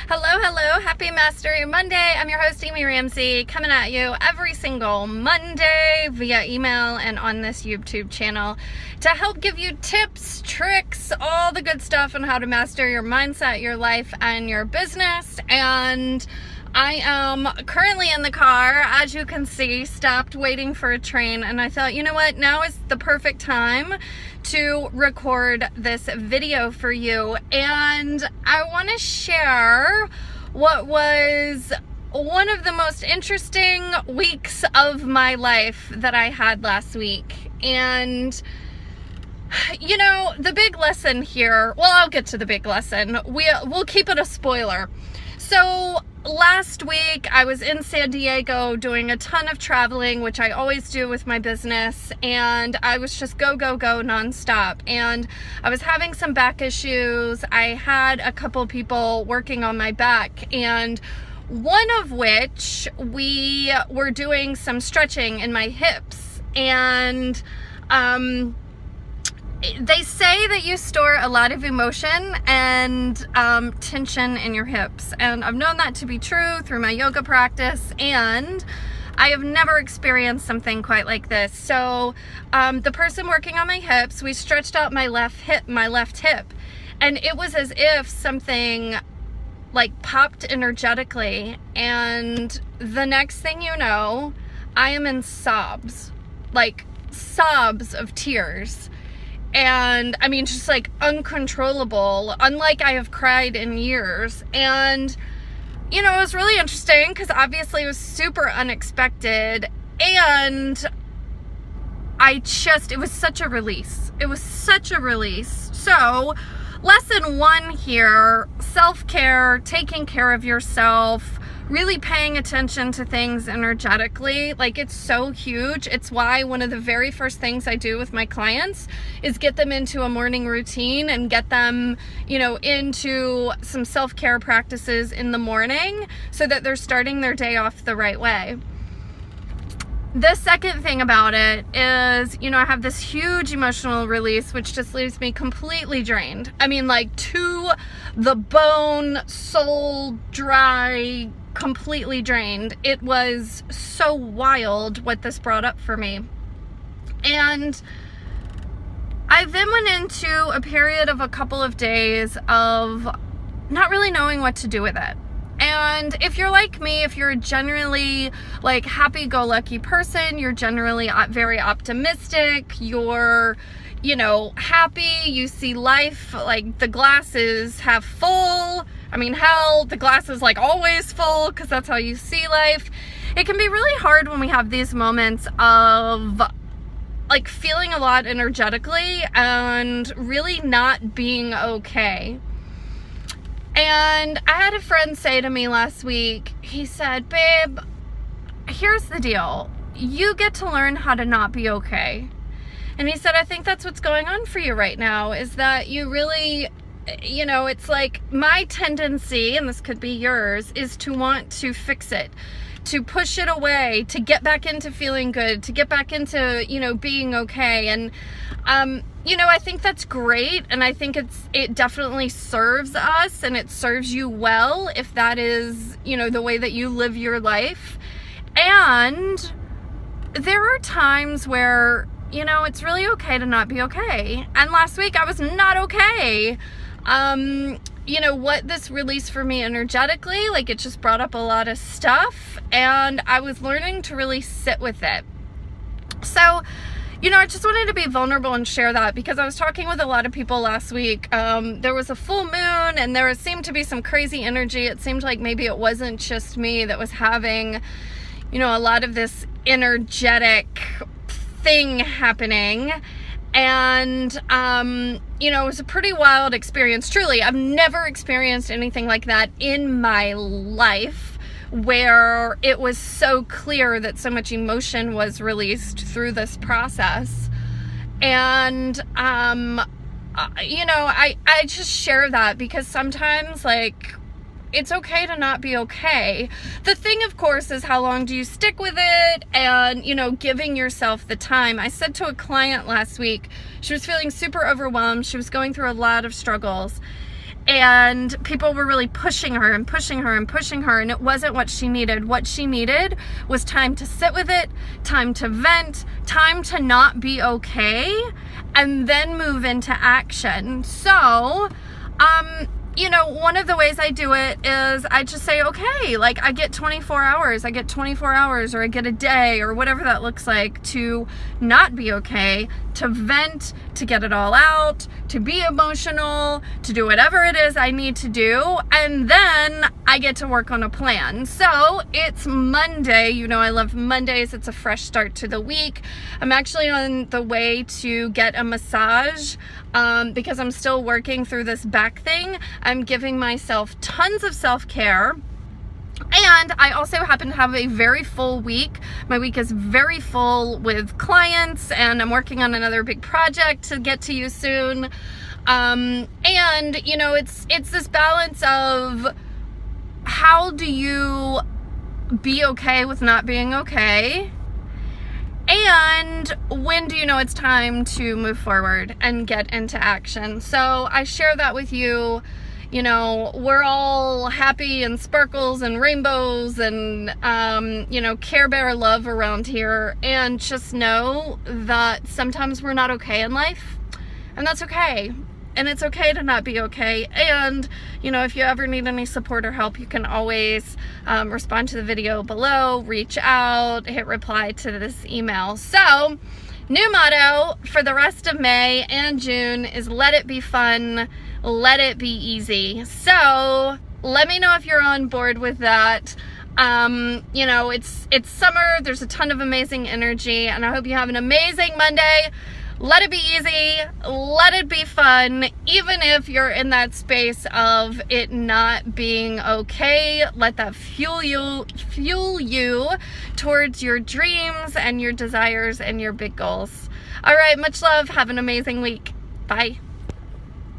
Hello, happy Mastery Monday. I'm your host, Amy Ramsey, coming at you every single Monday via email and on this YouTube channel to help give you tips, tricks, all the good stuff on how to master your mindset, your life, and your business. And I am currently in the car, as you can see, stopped waiting for a train, and I thought, you know what, now is the perfect time to record this video for you. And I want to share what was one of the most interesting weeks of my life that I had last week. And you know, the big lesson here, well, I'll get to the big lesson. We'll keep it a spoiler. So last week I was in San Diego doing a ton of traveling, which I always do with my business, and I was just go nonstop. And I was having some back issues. I had a couple people working on my back, and one of which we were doing some stretching in my hips. And they say that you store a lot of emotion and tension in your hips, and I've known that to be true through my yoga practice, and I have never experienced something quite like this. So the person working on my hips, we stretched out my left hip, and it was as if something like popped energetically, and the next thing you know, I am in sobs, like sobs of tears. And I mean, just like uncontrollable, unlike I have cried in years. And, you know, it was really interesting because obviously it was super unexpected. And it was such a release. It was such a release. So, lesson one here, self-care, taking care of yourself, really paying attention to things energetically. Like, it's so huge. It's why one of the very first things I do with my clients is get them into a morning routine and get them, you know, into some self-care practices in the morning so that they're starting their day off the right way. The second thing about it is, you know, I have this huge emotional release, which just leaves me completely drained. I mean, like, to the bone, soul dry, completely drained. It was so wild what this brought up for me. And I then went into a period of a couple of days of not really knowing what to do with it. And if you're like me, if you're a generally like happy-go-lucky person, you're generally very optimistic, you're, you know, happy, you see life like the glass is half full. I mean, hell, the glass is like always full because that's how you see life. It can be really hard when we have these moments of like feeling a lot energetically and really not being okay. And I had a friend say to me last week, he said, babe, here's the deal. You get to learn how to not be okay. And he said, I think that's what's going on for you right now, is that you really, you know, it's like my tendency, and this could be yours, is to want to fix it, to push it away, to get back into feeling good, to get back into, you know, being okay. And, you know, I think that's great. And I think it definitely serves us, and it serves you well if that is, you know, the way that you live your life. And there are times where, you know, it's really okay to not be okay. And last week I was not okay. You know, what this released for me energetically, like, it just brought up a lot of stuff, and I was learning to really sit with it. So, you know, I just wanted to be vulnerable and share that because I was talking with a lot of people last week. There was a full moon, and there seemed to be some crazy energy. It seemed like maybe it wasn't just me that was having, you know, a lot of this energetic thing happening. And, you know, it was a pretty wild experience. Truly, I've never experienced anything like that in my life, where it was so clear that so much emotion was released through this process. And, you know, I just share that because sometimes, like, it's okay to not be okay. The thing, of course, is how long do you stick with it, and, you know, giving yourself the time. I said to a client last week, she was feeling super overwhelmed. She was going through a lot of struggles. and people were really pushing her and pushing her and pushing her, and it wasn't what she needed. What she needed was time to sit with it, time to vent, time to not be okay, and then move into action. So, you know, one of the ways I do it is I just say, okay, like I get 24 hours, or I get a day, or whatever that looks like, to not be okay, to vent, to get it all out, to be emotional, to do whatever it is I need to do, and then I get to work on a plan. So it's Monday. You know, I love Mondays. It's a fresh start to the week. I'm actually on the way to get a massage because I'm still working through this back thing. I'm giving myself tons of self-care. And I also happen to have a very full week. My week is very full with clients, and I'm working on another big project to get to you soon. And you know, it's this balance of how do you be okay with not being okay, and when do you know it's time to move forward and get into action. So I share that with you. You know, we're all happy and sparkles and rainbows and, you know, Care Bear love around here. And just know that sometimes we're not okay in life, and that's okay. And it's okay to not be okay. And, you know, if you ever need any support or help, you can always respond to the video below, reach out, hit reply to this email. So, new motto for the rest of May and June is let it be fun, let it be easy. So let me know if you're on board with that. You know, it's summer, there's a ton of amazing energy, and I hope you have an amazing Monday. Let it be easy, let it be fun, even if you're in that space of it not being okay. Let that fuel you towards your dreams and your desires and your big goals. All right, much love. Have an amazing week. Bye.